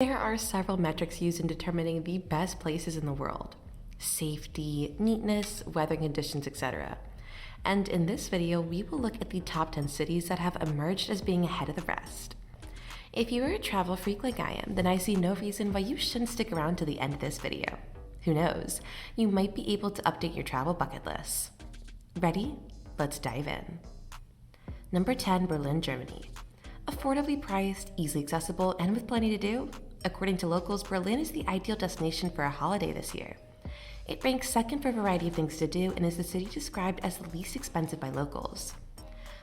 There are several metrics used in determining the best places in the world: safety, neatness, weather conditions, etc. And in this video, we will look at the top 10 cities that have emerged as being ahead of the rest. If you are a travel freak like I am, then I see no reason why you shouldn't stick around to the end of this video. Who knows, you might be able to update your travel bucket list. Ready? Let's dive in. Number 10, Berlin, Germany. Affordably priced, easily accessible, and with plenty to do? According to locals, Berlin is the ideal destination for a holiday this year. It ranks second for a variety of things to do and is the city described as the least expensive by locals.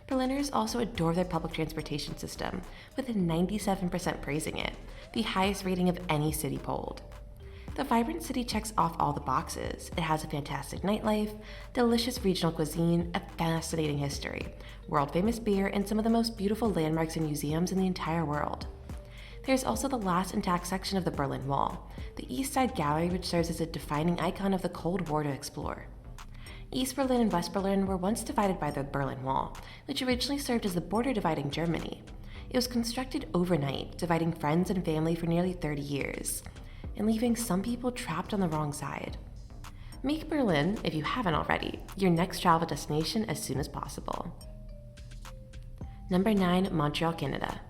Berliners also adore their public transportation system, with 97% praising it, the highest rating of any city polled. The vibrant city checks off all the boxes. It has a fantastic nightlife, delicious regional cuisine, a fascinating history, world-famous beer, and some of the most beautiful landmarks and museums in the entire world. There's also the last intact section of the Berlin Wall, the East Side Gallery, which serves as a defining icon of the Cold War to explore. East Berlin and West Berlin were once divided by the Berlin Wall, which originally served as the border dividing Germany. It was constructed overnight, dividing friends and family for nearly 30 years, and leaving some people trapped on the wrong side. Make Berlin, if you haven't already, your next travel destination as soon as possible. Number 9, Montreal, Canada.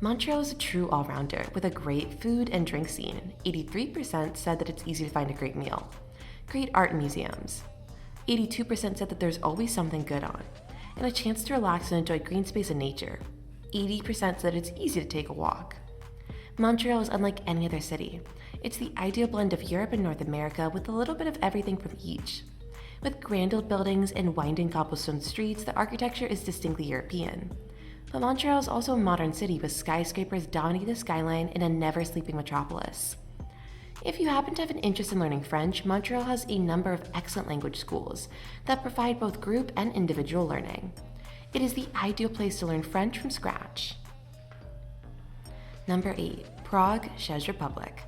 Montreal is a true all-rounder with a great food and drink scene. 83% said that it's easy to find a great meal. Great art and museums. 82% said that there's always something good on, and a chance to relax and enjoy green space and nature. 80% said that it's easy to take a walk. Montreal is unlike any other city. It's the ideal blend of Europe and North America with a little bit of everything from each. With grand old buildings and winding cobblestone streets, the architecture is distinctly European. But Montreal is also a modern city with skyscrapers dominating the skyline and a never-sleeping metropolis. If you happen to have an interest in learning French, Montreal has a number of excellent language schools that provide both group and individual learning. It is the ideal place to learn French from scratch. Number 8, Prague, Czech Republic.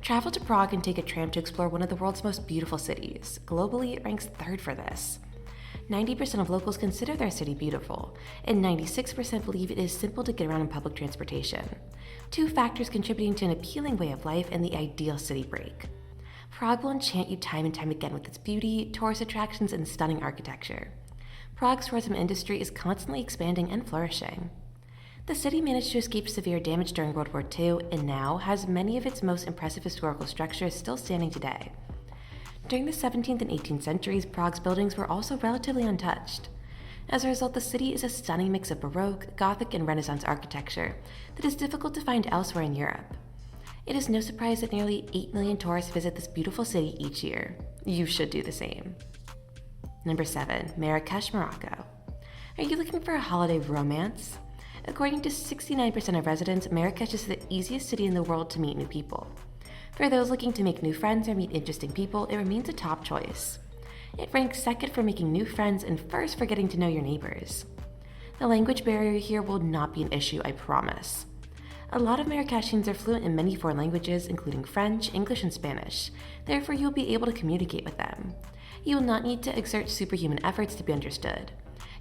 Travel to Prague and take a tram to explore one of the world's most beautiful cities. Globally, it ranks third for this. 90% of locals consider their city beautiful, and 96% believe it is simple to get around in public transportation. Two factors contributing to an appealing way of life and the ideal city break. Prague will enchant you time and time again with its beauty, tourist attractions, and stunning architecture. Prague's tourism industry is constantly expanding and flourishing. The city managed to escape severe damage during World War II and now has many of its most impressive historical structures still standing today. During the 17th and 18th centuries, Prague's buildings were also relatively untouched. As a result, the city is a stunning mix of Baroque, Gothic, and Renaissance architecture that is difficult to find elsewhere in Europe. It is no surprise that nearly 8 million tourists visit this beautiful city each year. You should do the same. Number 7, Marrakesh, Morocco. Are you looking for a holiday romance? According to 69% of residents, Marrakesh is the easiest city in the world to meet new people. For those looking to make new friends or meet interesting people, it remains a top choice. It ranks second for making new friends and first for getting to know your neighbors. The language barrier here will not be an issue, I promise. A lot of Marrakeshians are fluent in many foreign languages, including French, English, and Spanish. Therefore, you'll be able to communicate with them. You will not need to exert superhuman efforts to be understood.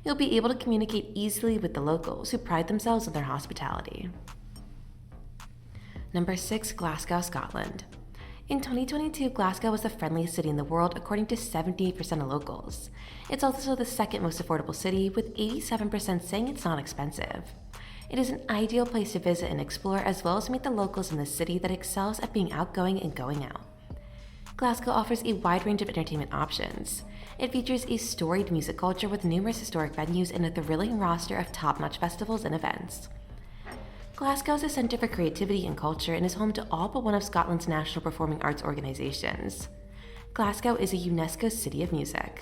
You'll be able to communicate easily with the locals, who pride themselves on their hospitality. Number 6, Glasgow, Scotland. In 2022, Glasgow was the friendliest city in the world according to 78% of locals. It's also the second most affordable city, with 87% saying it's not expensive. It is an ideal place to visit and explore, as well as meet the locals in the city that excels at being outgoing and going out. Glasgow offers a wide range of entertainment options. It features a storied music culture with numerous historic venues and a thrilling roster of top-notch festivals and events. Glasgow is a center for creativity and culture and is home to all but one of Scotland's national performing arts organizations. Glasgow is a UNESCO City of Music.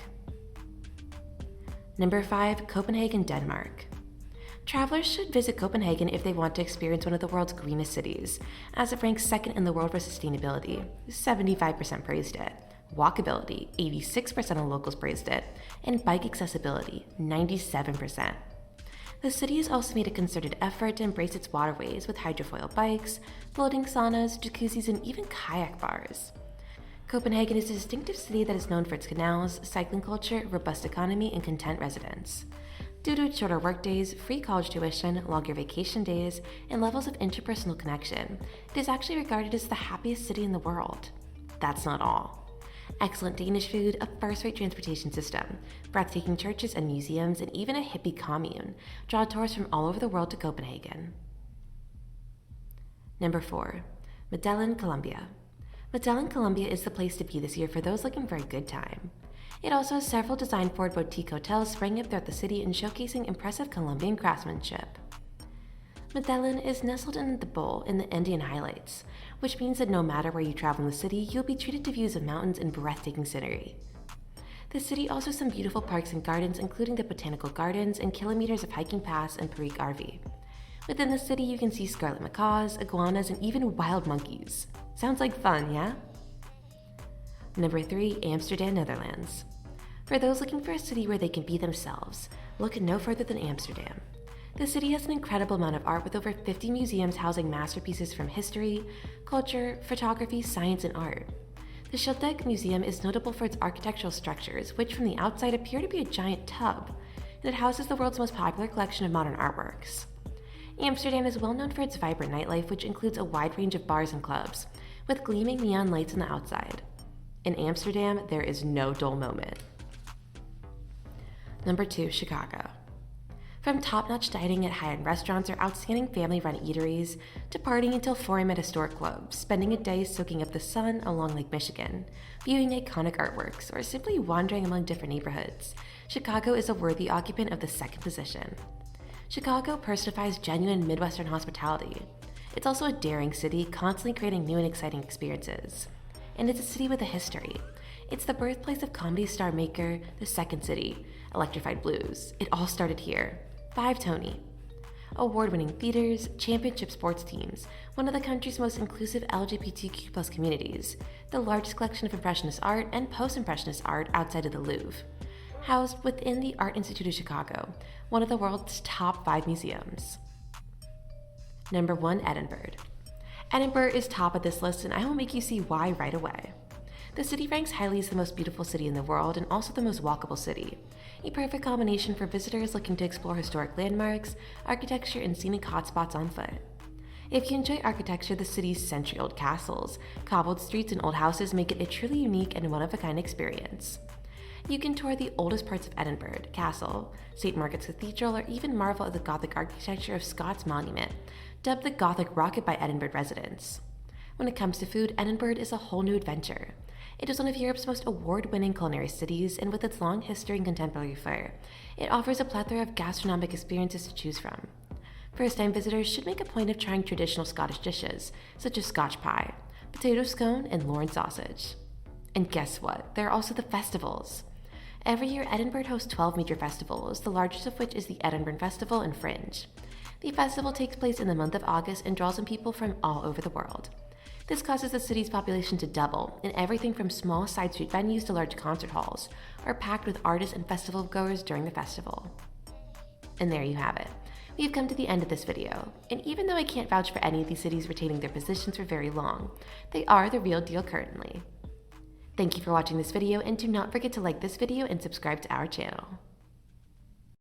Number 5, Copenhagen, Denmark. Travelers should visit Copenhagen if they want to experience one of the world's greenest cities, as it ranks second in the world for sustainability. 75% praised it. Walkability, 86% of locals praised it, and bike accessibility, 97%. The city has also made a concerted effort to embrace its waterways with hydrofoil bikes, floating saunas, jacuzzis, and even kayak bars. Copenhagen is a distinctive city that is known for its canals, cycling culture, robust economy, and content residents. Due to its shorter workdays, free college tuition, longer vacation days, and levels of interpersonal connection, it is actually regarded as the happiest city in the world. That's not all. Excellent Danish food, a first-rate transportation system, breathtaking churches and museums, and even a hippie commune draw tourists from all over the world to Copenhagen. Number 4. Medellin, Colombia. Medellin, Colombia is the place to be this year for those looking for a good time. It also has several designed-forward boutique hotels springing up throughout the city and showcasing impressive Colombian craftsmanship. Medellin is nestled in the bowl in the Andean highlights, which means that no matter where you travel in the city, you'll be treated to views of mountains and breathtaking scenery. The city also has some beautiful parks and gardens, including the Botanical Gardens and kilometers of hiking paths and Prague RV. Within the city, you can see scarlet macaws, iguanas, and even wild monkeys. Sounds like fun, yeah? Number 3. Amsterdam, Netherlands. For those looking for a city where they can be themselves, look no further than Amsterdam. The city has an incredible amount of art with over 50 museums housing masterpieces from history, culture, photography, science, and art. The Schildek Museum is notable for its architectural structures, which from the outside appear to be a giant tub, and it houses the world's most popular collection of modern artworks. Amsterdam is well known for its vibrant nightlife, which includes a wide range of bars and clubs, with gleaming neon lights on the outside. In Amsterdam, there is no dull moment. Number 2. Chicago. From top-notch dining at high-end restaurants or outstanding family-run eateries, to partying until 4 a.m. at historic clubs, spending a day soaking up the sun along Lake Michigan, viewing iconic artworks, or simply wandering among different neighborhoods, Chicago is a worthy occupant of the second position. Chicago personifies genuine Midwestern hospitality. It's also a daring city, constantly creating new and exciting experiences. And it's a city with a history. It's the birthplace of comedy star maker The Second City, Electrified Blues. It all started here. 5 Tony. Award-winning theaters, championship sports teams, one of the country's most inclusive LGBTQ+ communities, the largest collection of Impressionist art and Post-Impressionist art outside of the Louvre. Housed within the Art Institute of Chicago, one of the world's top 5 museums. Number 1. Edinburgh. Edinburgh is top of this list, and I will make you see why right away. The city ranks highly as the most beautiful city in the world and also the most walkable city, a perfect combination for visitors looking to explore historic landmarks, architecture, and scenic hotspots on foot. If you enjoy architecture, the city's century-old castles, cobbled streets, and old houses make it a truly unique and one-of-a-kind experience. You can tour the oldest parts of Edinburgh Castle, St. Margaret's Cathedral, or even marvel at the Gothic architecture of Scott's Monument, dubbed the Gothic Rocket by Edinburgh residents. When it comes to food, Edinburgh is a whole new adventure. It is one of Europe's most award-winning culinary cities, and with its long history and contemporary flair, it offers a plethora of gastronomic experiences to choose from. First-time visitors should make a point of trying traditional Scottish dishes, such as Scotch pie, potato scone, and Lorne sausage. And guess what? There are also the festivals. Every year, Edinburgh hosts 12 major festivals, the largest of which is the Edinburgh Festival and Fringe. The festival takes place in the month of August and draws in people from all over the world. This causes the city's population to double, and everything from small side street venues to large concert halls are packed with artists and festival goers during the festival. And there you have it. We've come to the end of this video, and even though I can't vouch for any of these cities retaining their positions for very long, they are the real deal currently. Thank you for watching this video, and do not forget to like this video and subscribe to our channel.